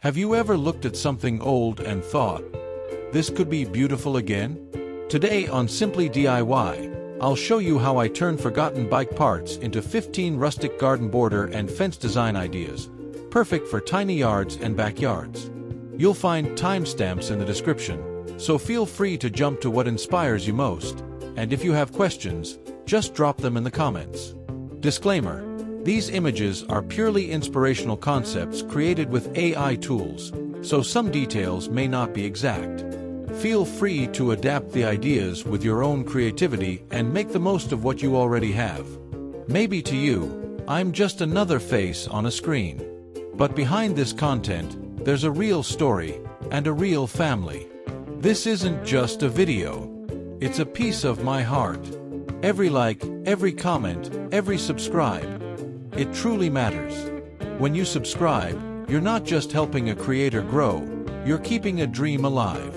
Have you ever looked at something old and thought, this could be beautiful again? Today on Simply DIY, I'll show you how I turn forgotten bike parts into 15 rustic garden border and fence design ideas, perfect for tiny yards and backyards. You'll find timestamps in the description, so feel free to jump to what inspires you most, and if you have questions, just drop them in the comments. Disclaimer: these images are purely inspirational concepts created with AI tools, so some details may not be exact. Feel free to adapt the ideas with your own creativity and make the most of what you already have. Maybe to you, I'm just another face on a screen. But behind this content, there's a real story and a real family. This isn't just a video. It's a piece of my heart. Every like, every comment, every subscribe. It truly matters. When you subscribe, you're not just helping a creator grow, you're keeping a dream alive.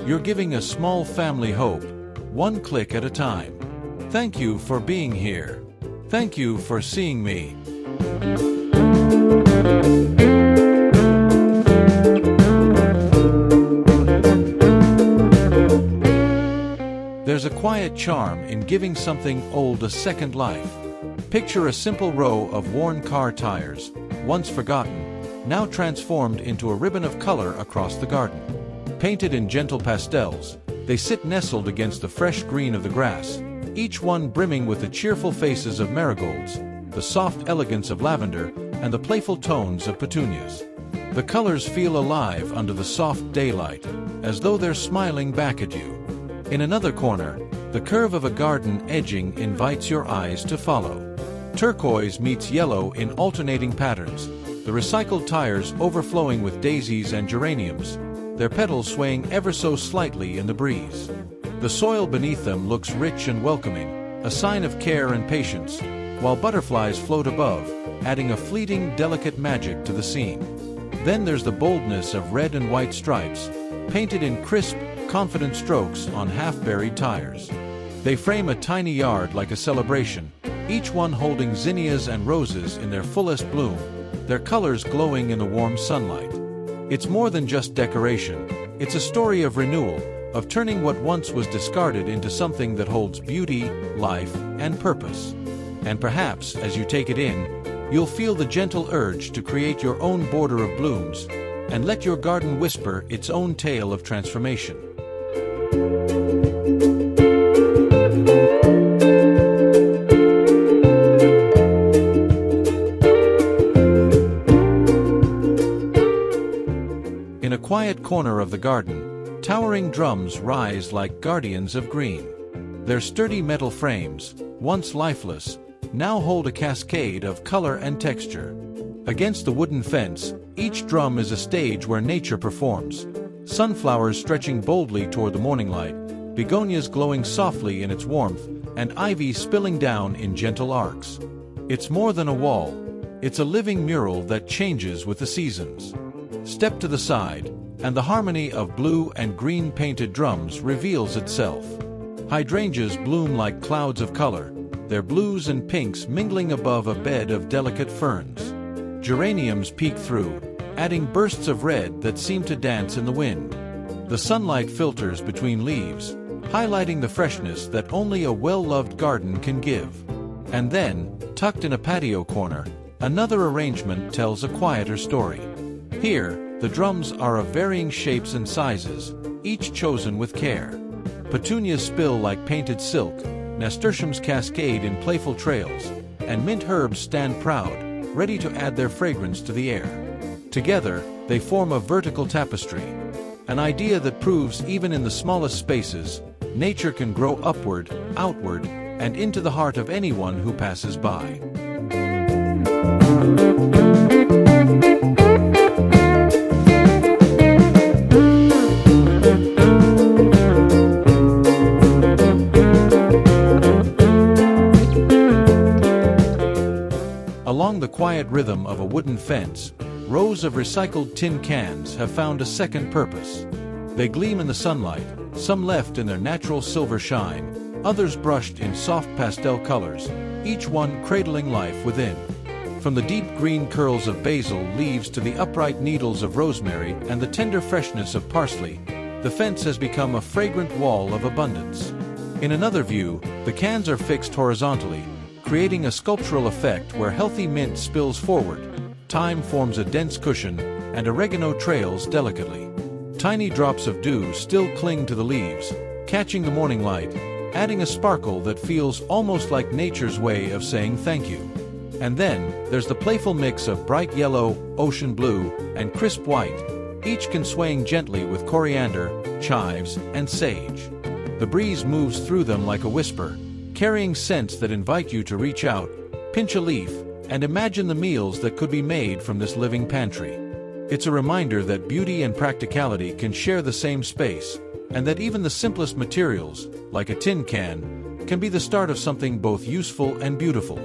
You're giving a small family hope, one click at a time. Thank you for being here. Thank you for seeing me. There's a quiet charm in giving something old a second life. Picture a simple row of worn car tires, once forgotten, now transformed into a ribbon of color across the garden. Painted in gentle pastels, they sit nestled against the fresh green of the grass, each one brimming with the cheerful faces of marigolds, the soft elegance of lavender, and the playful tones of petunias. The colors feel alive under the soft daylight, as though they're smiling back at you. In another corner, the curve of a garden edging invites your eyes to follow. Turquoise meets yellow in alternating patterns, the recycled tires overflowing with daisies and geraniums, their petals swaying ever so slightly in the breeze. The soil beneath them looks rich and welcoming, a sign of care and patience, while butterflies float above, adding a fleeting, delicate magic to the scene. Then there's the boldness of red and white stripes, painted in crisp, confident strokes on half-buried tires. They frame a tiny yard like a celebration, each one holding zinnias and roses in their fullest bloom, their colors glowing in the warm sunlight. It's more than just decoration, it's a story of renewal, of turning what once was discarded into something that holds beauty, life, and purpose. And perhaps, as you take it in, you'll feel the gentle urge to create your own border of blooms, and let your garden whisper its own tale of transformation. In a quiet corner of the garden, towering drums rise like guardians of green. Their sturdy metal frames, once lifeless, now hold a cascade of color and texture. Against the wooden fence, each drum is a stage where nature performs. Sunflowers stretching boldly toward the morning light, begonias glowing softly in its warmth, and ivy spilling down in gentle arcs. It's more than a wall, it's a living mural that changes with the seasons. Step to the side, and the harmony of blue and green painted drums reveals itself. Hydrangeas bloom like clouds of color, their blues and pinks mingling above a bed of delicate ferns. Geraniums peek through, adding bursts of red that seem to dance in the wind. The sunlight filters between leaves, highlighting the freshness that only a well-loved garden can give. And then, tucked in a patio corner, another arrangement tells a quieter story. Here, the drums are of varying shapes and sizes, each chosen with care. Petunias spill like painted silk, nasturtiums cascade in playful trails, and mint herbs stand proud, ready to add their fragrance to the air. Together, they form a vertical tapestry, an idea that proves even in the smallest spaces, nature can grow upward, outward, and into the heart of anyone who passes by. Along the quiet rhythm of a wooden fence, rows of recycled tin cans have found a second purpose. They gleam in the sunlight, some left in their natural silver shine, others brushed in soft pastel colors, each one cradling life within. From the deep green curls of basil leaves to the upright needles of rosemary and the tender freshness of parsley, the fence has become a fragrant wall of abundance. In another view, the cans are fixed horizontally, creating a sculptural effect where healthy mint spills forward, thyme forms a dense cushion, and oregano trails delicately. Tiny drops of dew still cling to the leaves, catching the morning light, adding a sparkle that feels almost like nature's way of saying thank you. And then, there's the playful mix of bright yellow, ocean blue, and crisp white, each swaying gently with coriander, chives, and sage. The breeze moves through them like a whisper, carrying scents that invite you to reach out, pinch a leaf, and imagine the meals that could be made from this living pantry. It's a reminder that beauty and practicality can share the same space, and that even the simplest materials, like a tin can, can be the start of something both useful and beautiful.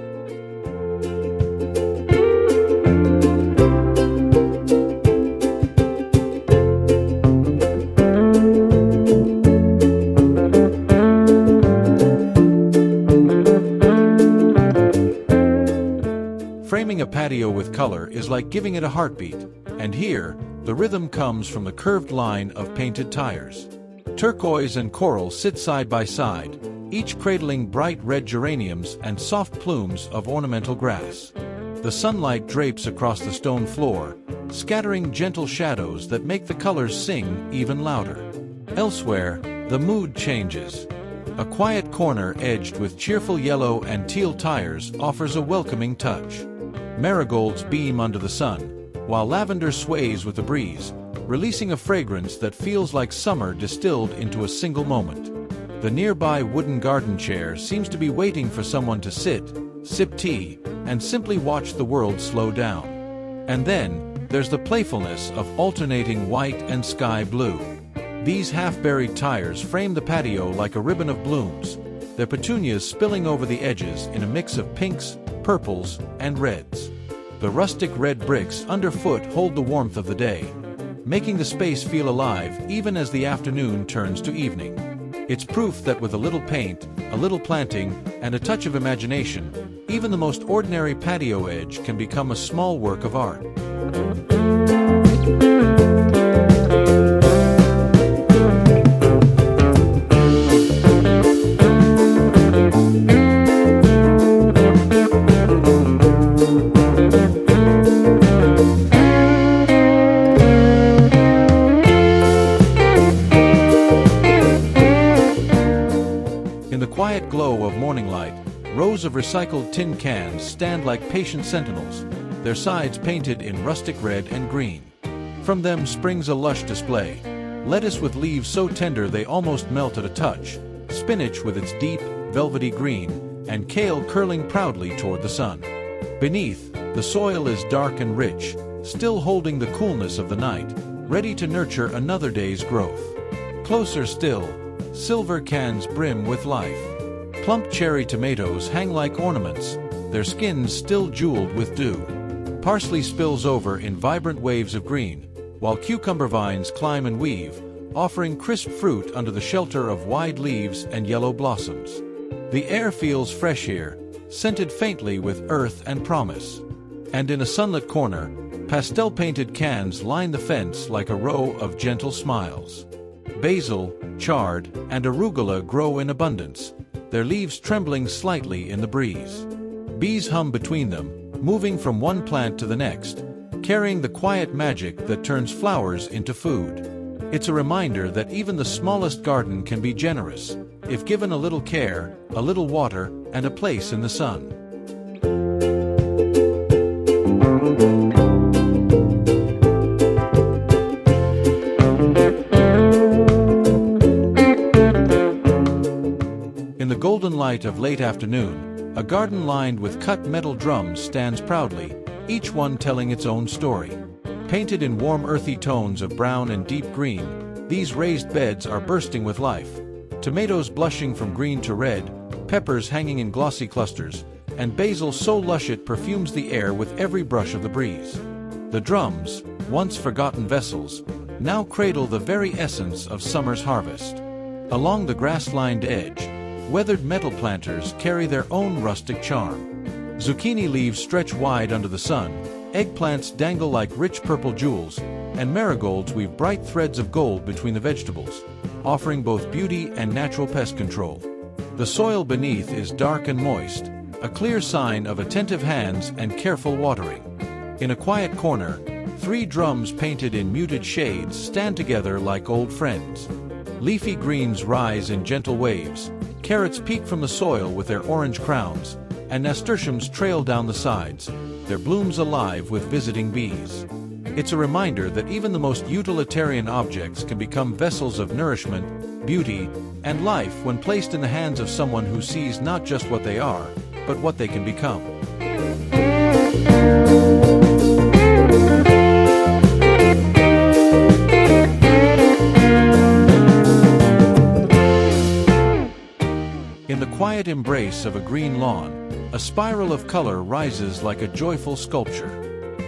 Framing a patio with color is like giving it a heartbeat, and here, the rhythm comes from the curved line of painted tires. Turquoise and coral sit side by side, each cradling bright red geraniums and soft plumes of ornamental grass. The sunlight drapes across the stone floor, scattering gentle shadows that make the colors sing even louder. Elsewhere, the mood changes. A quiet corner edged with cheerful yellow and teal tires offers a welcoming touch. Marigolds beam under the sun, while lavender sways with the breeze, releasing a fragrance that feels like summer distilled into a single moment. The nearby wooden garden chair seems to be waiting for someone to sit, sip tea, and simply watch the world slow down. And then, there's the playfulness of alternating white and sky blue. These half-buried tires frame the patio like a ribbon of blooms, their petunias spilling over the edges in a mix of pinks, purples, and reds. The rustic red bricks underfoot hold the warmth of the day, making the space feel alive even as the afternoon turns to evening. It's proof that with a little paint, a little planting, and a touch of imagination, even the most ordinary patio edge can become a small work of art. In the quiet glow of morning light, rows of recycled tin cans stand like patient sentinels, their sides painted in rustic red and green. From them springs a lush display: lettuce with leaves so tender they almost melt at a touch, spinach with its deep, velvety green, and kale curling proudly toward the sun. Beneath, the soil is dark and rich, still holding the coolness of the night, ready to nurture another day's growth. Closer still, silver cans brim with life. Plump cherry tomatoes hang like ornaments, their skins still jeweled with dew. Parsley spills over in vibrant waves of green, while cucumber vines climb and weave, offering crisp fruit under the shelter of wide leaves and yellow blossoms. The air feels fresh here, scented faintly with earth and promise. And in a sunlit corner, pastel-painted cans line the fence like a row of gentle smiles. Basil, chard, and arugula grow in abundance, their leaves trembling slightly in the breeze. Bees hum between them, moving from one plant to the next, carrying the quiet magic that turns flowers into food. It's a reminder that even the smallest garden can be generous, if given a little care, a little water, and a place in the sun. In the golden light of late afternoon, a garden lined with cut metal drums stands proudly, each one telling its own story. Painted in warm earthy tones of brown and deep green, these raised beds are bursting with life. Tomatoes blushing from green to red, peppers hanging in glossy clusters, and basil so lush it perfumes the air with every brush of the breeze. The drums, once forgotten vessels, now cradle the very essence of summer's harvest. Along the grass-lined edge, weathered metal planters carry their own rustic charm. Zucchini leaves stretch wide under the sun, eggplants dangle like rich purple jewels, and marigolds weave bright threads of gold between the vegetables, offering both beauty and natural pest control. The soil beneath is dark and moist, a clear sign of attentive hands and careful watering. In a quiet corner, 3 drums painted in muted shades stand together like old friends. Leafy greens rise in gentle waves, carrots peek from the soil with their orange crowns, and nasturtiums trail down the sides, their blooms alive with visiting bees. It's a reminder that even the most utilitarian objects can become vessels of nourishment, beauty, and life when placed in the hands of someone who sees not just what they are, but what they can become. In the quiet embrace of a green lawn, a spiral of color rises like a joyful sculpture.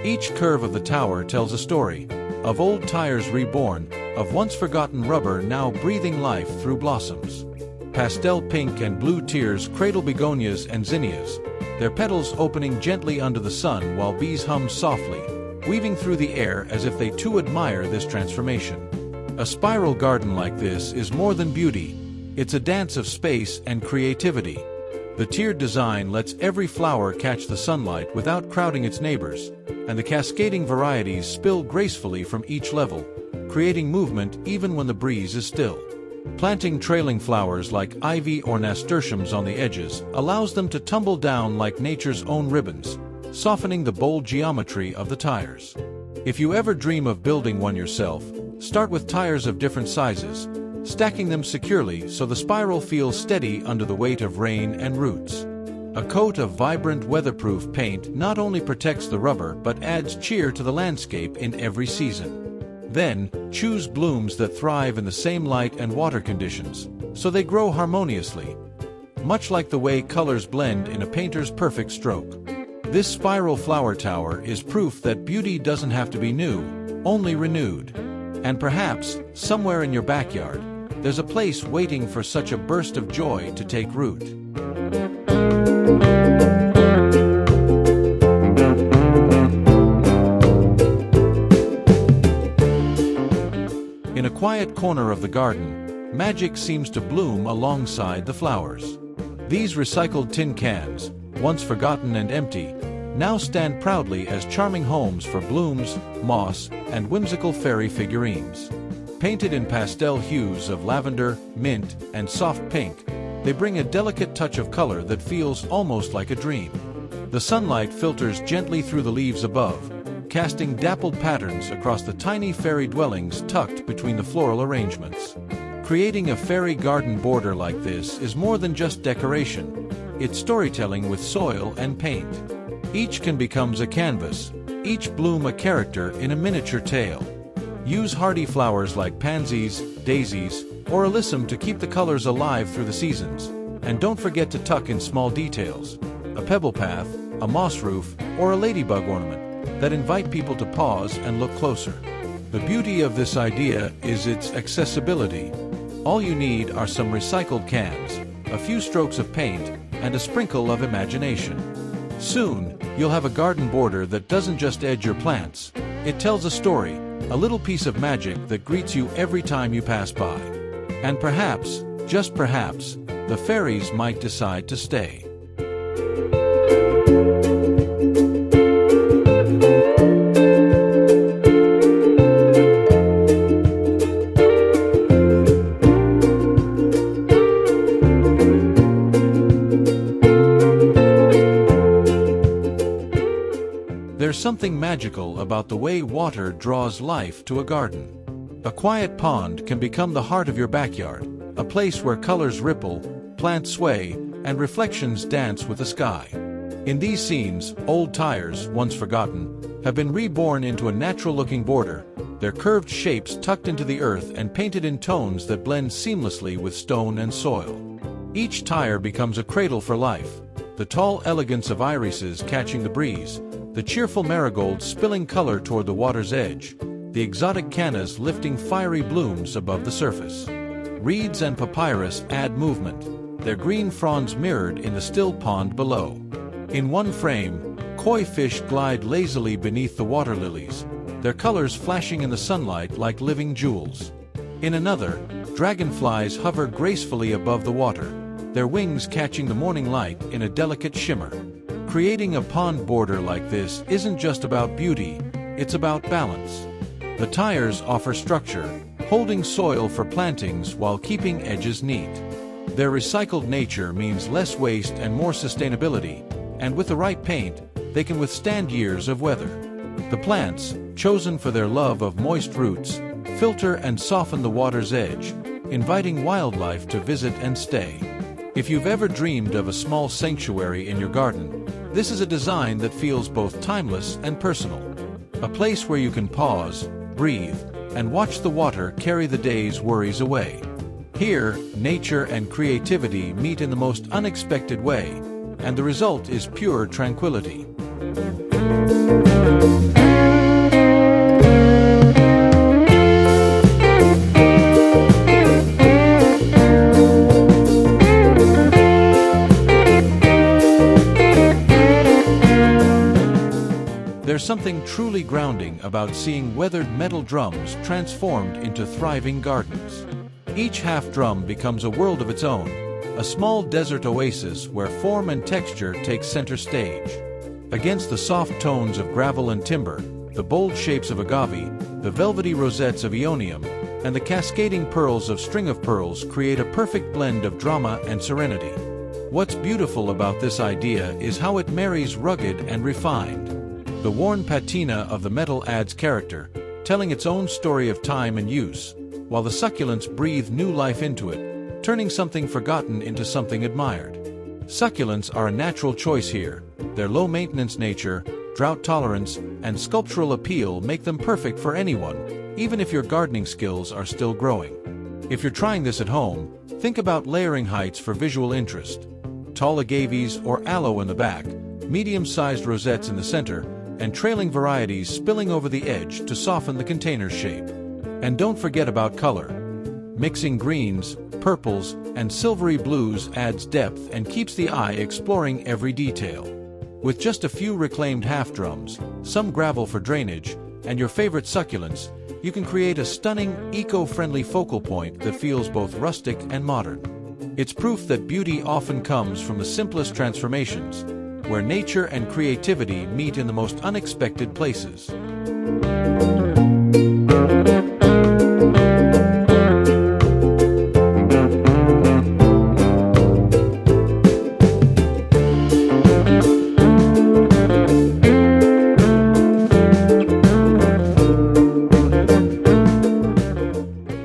Each curve of the tower tells a story, of old tires reborn, of once forgotten rubber now breathing life through blossoms. Pastel pink and blue tears cradle begonias and zinnias, their petals opening gently under the sun while bees hum softly, weaving through the air as if they too admire this transformation. A spiral garden like this is more than beauty, it's a dance of space and creativity. The tiered design lets every flower catch the sunlight without crowding its neighbors, and the cascading varieties spill gracefully from each level, creating movement even when the breeze is still. Planting trailing flowers like ivy or nasturtiums on the edges allows them to tumble down like nature's own ribbons, softening the bold geometry of the tires. If you ever dream of building one yourself, start with tires of different sizes, stacking them securely so the spiral feels steady under the weight of rain and roots. A coat of vibrant weatherproof paint not only protects the rubber but adds cheer to the landscape in every season. Then, choose blooms that thrive in the same light and water conditions, so they grow harmoniously, much like the way colors blend in a painter's perfect stroke. This spiral flower tower is proof that beauty doesn't have to be new, only renewed. And perhaps, somewhere in your backyard, there's a place waiting for such a burst of joy to take root. In a quiet corner of the garden, magic seems to bloom alongside the flowers. These recycled tin cans, once forgotten and empty, now stand proudly as charming homes for blooms, moss, and whimsical fairy figurines. Painted in pastel hues of lavender, mint, and soft pink, they bring a delicate touch of color that feels almost like a dream. The sunlight filters gently through the leaves above, casting dappled patterns across the tiny fairy dwellings tucked between the floral arrangements. Creating a fairy garden border like this is more than just decoration. It's storytelling with soil and paint. Each can become a canvas, each bloom a character in a miniature tale. Use hardy flowers like pansies, daisies, or alyssum to keep the colors alive through the seasons. And don't forget to tuck in small details, a pebble path, a moss roof, or a ladybug ornament that invite people to pause and look closer. The beauty of this idea is its accessibility. All you need are some recycled cans, a few strokes of paint, and a sprinkle of imagination. Soon, you'll have a garden border that doesn't just edge your plants. It tells a story, a little piece of magic that greets you every time you pass by. And perhaps, just perhaps, the fairies might decide to stay. There's something magical about the way water draws life to a garden. A quiet pond can become the heart of your backyard, a place where colors ripple, plants sway, and reflections dance with the sky. In these scenes, old tires, once forgotten, have been reborn into a natural-looking border, their curved shapes tucked into the earth and painted in tones that blend seamlessly with stone and soil. Each tire becomes a cradle for life, the tall elegance of irises catching the breeze, the cheerful marigolds spilling color toward the water's edge, the exotic cannas lifting fiery blooms above the surface. Reeds and papyrus add movement, their green fronds mirrored in the still pond below. In one frame, koi fish glide lazily beneath the water lilies, their colors flashing in the sunlight like living jewels. In another, dragonflies hover gracefully above the water, their wings catching the morning light in a delicate shimmer. Creating a pond border like this isn't just about beauty, it's about balance. The tires offer structure, holding soil for plantings while keeping edges neat. Their recycled nature means less waste and more sustainability, and with the right paint, they can withstand years of weather. The plants, chosen for their love of moist roots, filter and soften the water's edge, inviting wildlife to visit and stay. If you've ever dreamed of a small sanctuary in your garden, this is a design that feels both timeless and personal. A place where you can pause, breathe, and watch the water carry the day's worries away. Here, nature and creativity meet in the most unexpected way, and the result is pure tranquility. There's something truly grounding about seeing weathered metal drums transformed into thriving gardens. Each half drum becomes a world of its own, a small desert oasis where form and texture take center stage. Against the soft tones of gravel and timber, the bold shapes of agave, the velvety rosettes of Aeonium, and the cascading pearls of string of pearls create a perfect blend of drama and serenity. What's beautiful about this idea is how it marries rugged and refined. The worn patina of the metal adds character, telling its own story of time and use, while the succulents breathe new life into it, turning something forgotten into something admired. Succulents are a natural choice here. Their low-maintenance nature, drought tolerance, and sculptural appeal make them perfect for anyone, even if your gardening skills are still growing. If you're trying this at home, think about layering heights for visual interest. Tall agaves or aloe in the back, medium-sized rosettes in the center, and trailing varieties spilling over the edge to soften the container's shape. And don't forget about color. Mixing greens, purples, and silvery blues adds depth and keeps the eye exploring every detail. With just a few reclaimed half drums, some gravel for drainage, and your favorite succulents, you can create a stunning, eco-friendly focal point that feels both rustic and modern. It's proof that beauty often comes from the simplest transformations, where nature and creativity meet in the most unexpected places.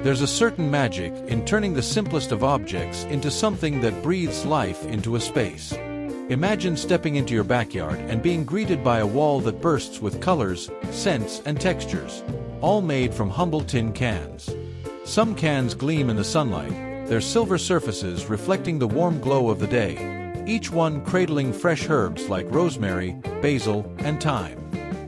There's a certain magic in turning the simplest of objects into something that breathes life into a space. Imagine stepping into your backyard and being greeted by a wall that bursts with colors, scents, and textures, all made from humble tin cans. Some cans gleam in the sunlight, their silver surfaces reflecting the warm glow of the day, each one cradling fresh herbs like rosemary, basil, and thyme.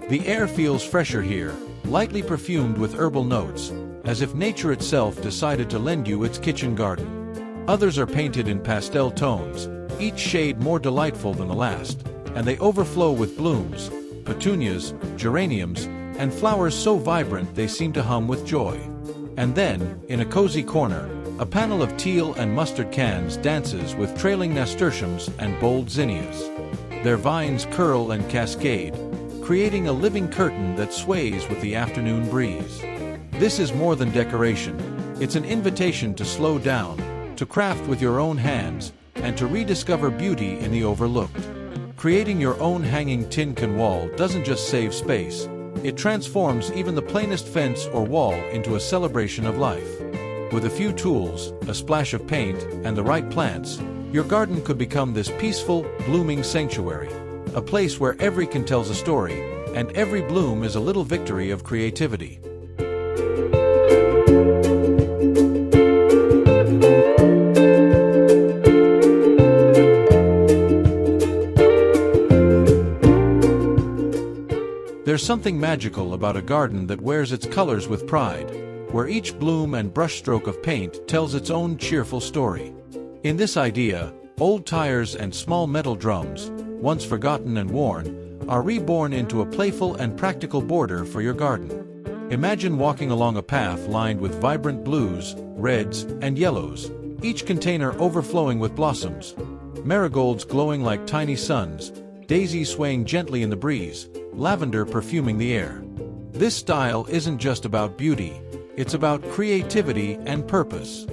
The air feels fresher here, lightly perfumed with herbal notes, as if nature itself decided to lend you its kitchen garden. Others are painted in pastel tones, each shade more delightful than the last, and they overflow with blooms, petunias, geraniums, and flowers so vibrant they seem to hum with joy. And then, in a cozy corner, a panel of teal and mustard cans dances with trailing nasturtiums and bold zinnias. Their vines curl and cascade, creating a living curtain that sways with the afternoon breeze. This is more than decoration. It's an invitation to slow down, to craft with your own hands, and to rediscover beauty in the overlooked. Creating your own hanging tin can wall doesn't just save space, it transforms even the plainest fence or wall into a celebration of life. With a few tools, a splash of paint, and the right plants, your garden could become this peaceful, blooming sanctuary, a place where every can tells a story, and every bloom is a little victory of creativity. There's something magical about a garden that wears its colors with pride, where each bloom and brushstroke of paint tells its own cheerful story. In this idea, old tires and small metal drums, once forgotten and worn, are reborn into a playful and practical border for your garden. Imagine walking along a path lined with vibrant blues, reds, and yellows, each container overflowing with blossoms. Marigolds glowing like tiny suns, daisies swaying gently in the breeze, lavender perfuming the air. This style isn't just about beauty, it's about creativity and purpose.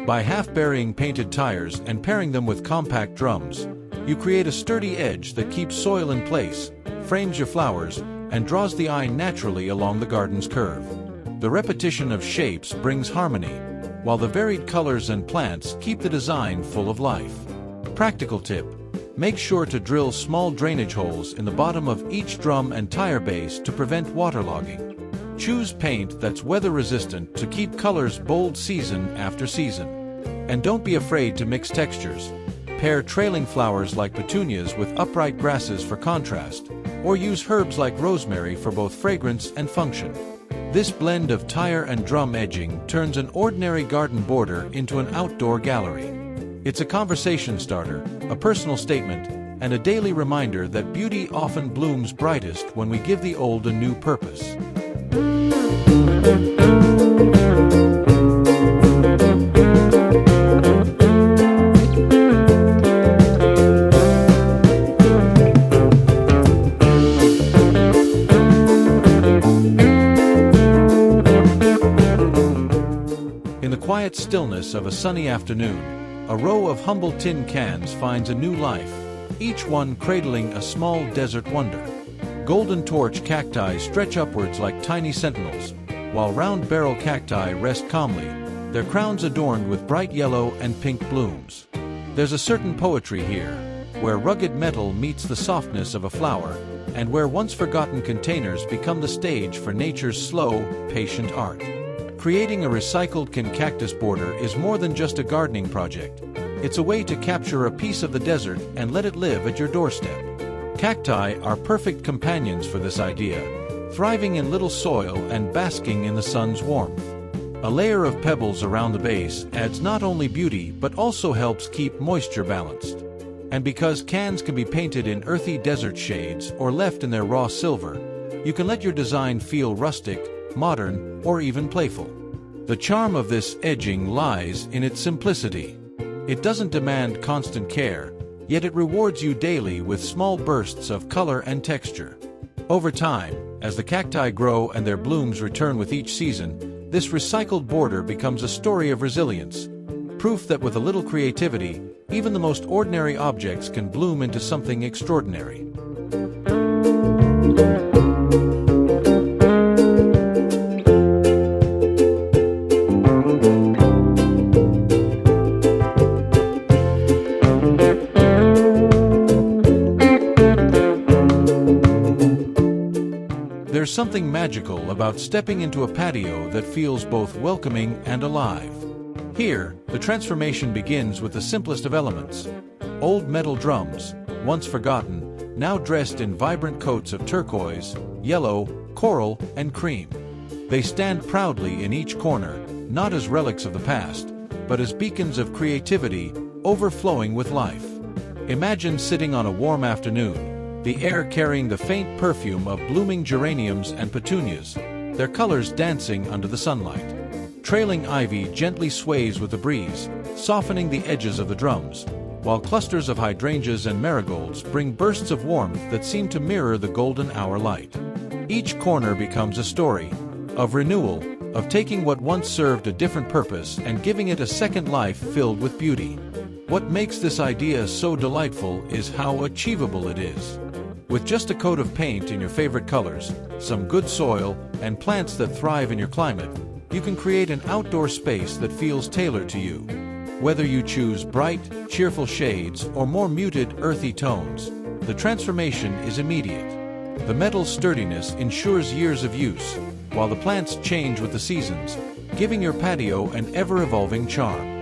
By half-burying painted tires and pairing them with compact drums, you create a sturdy edge that keeps soil in place, frames your flowers, and draws the eye naturally along the garden's curve. The repetition of shapes brings harmony, while the varied colors and plants keep the design full of life. Practical tip: make sure to drill small drainage holes in the bottom of each drum and tire base to prevent waterlogging. Choose paint that's weather-resistant to keep colors bold season after season. And don't be afraid to mix textures. Pair trailing flowers like petunias with upright grasses for contrast, or use herbs like rosemary for both fragrance and function. This blend of tire and drum edging turns an ordinary garden border into an outdoor gallery. It's a conversation starter, a personal statement, and a daily reminder that beauty often blooms brightest when we give the old a new purpose. In the quiet stillness of a sunny afternoon, a row of humble tin cans finds a new life, each one cradling a small desert wonder. Golden torch cacti stretch upwards like tiny sentinels, while round barrel cacti rest calmly, their crowns adorned with bright yellow and pink blooms. There's a certain poetry here, where rugged metal meets the softness of a flower, and where once forgotten containers become the stage for nature's slow, patient art. Creating a recycled cactus border is more than just a gardening project. It's a way to capture a piece of the desert and let it live at your doorstep. Cacti are perfect companions for this idea, thriving in little soil and basking in the sun's warmth. A layer of pebbles around the base adds not only beauty but also helps keep moisture balanced. And because cans can be painted in earthy desert shades or left in their raw silver, you can let your design feel rustic, modern, or even playful. The charm of this edging lies in its simplicity. It doesn't demand constant care, yet it rewards you daily with small bursts of color and texture. Over time, as the cacti grow and their blooms return with each season, this recycled border becomes a story of resilience, proof that with a little creativity, even the most ordinary objects can bloom into something extraordinary. There's something magical about stepping into a patio that feels both welcoming and alive. Here, the transformation begins with the simplest of elements. Old metal drums, once forgotten, now dressed in vibrant coats of turquoise, yellow, coral, and cream. They stand proudly in each corner, not as relics of the past, but as beacons of creativity, overflowing with life. Imagine sitting on a warm afternoon, the air carrying the faint perfume of blooming geraniums and petunias, their colors dancing under the sunlight. Trailing ivy gently sways with the breeze, softening the edges of the drums, while clusters of hydrangeas and marigolds bring bursts of warmth that seem to mirror the golden hour light. Each corner becomes a story of renewal, of taking what once served a different purpose and giving it a second life filled with beauty. What makes this idea so delightful is how achievable it is. With just a coat of paint in your favorite colors, some good soil, and plants that thrive in your climate, you can create an outdoor space that feels tailored to you. Whether you choose bright, cheerful shades or more muted, earthy tones, the transformation is immediate. The metal's sturdiness ensures years of use, while the plants change with the seasons, giving your patio an ever-evolving charm.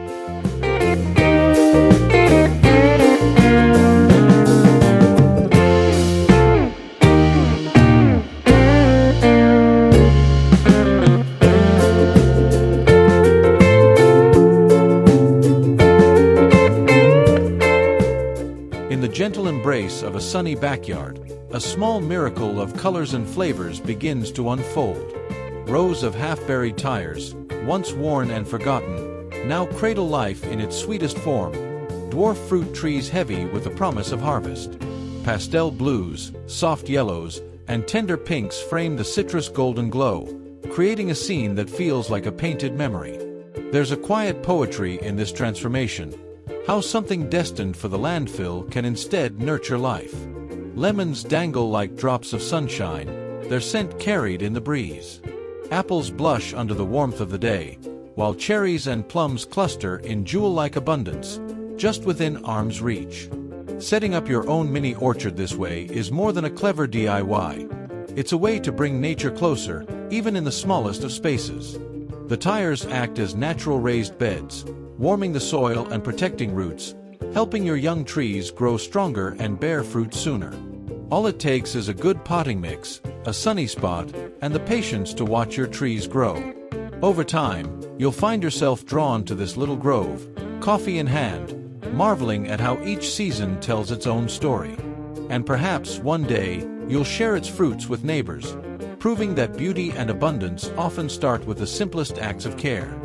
gentle embrace of a sunny backyard, a small miracle of colors and flavors begins to unfold. Rows of half-buried tires, once worn and forgotten, now cradle life in its sweetest form. Dwarf fruit trees heavy with the promise of harvest. Pastel blues, soft yellows, and tender pinks frame the citrus golden glow, creating a scene that feels like a painted memory. There's a quiet poetry in this transformation, how something destined for the landfill can instead nurture life. Lemons dangle like drops of sunshine, their scent carried in the breeze. Apples blush under the warmth of the day, while cherries and plums cluster in jewel-like abundance, just within arm's reach. Setting up your own mini orchard this way is more than a clever DIY. It's a way to bring nature closer, even in the smallest of spaces. The tires act as natural raised beds, warming the soil and protecting roots, helping your young trees grow stronger and bear fruit sooner. All it takes is a good potting mix, a sunny spot, and the patience to watch your trees grow. Over time, you'll find yourself drawn to this little grove, coffee in hand, marveling at how each season tells its own story. And perhaps one day, you'll share its fruits with neighbors, proving that beauty and abundance often start with the simplest acts of care.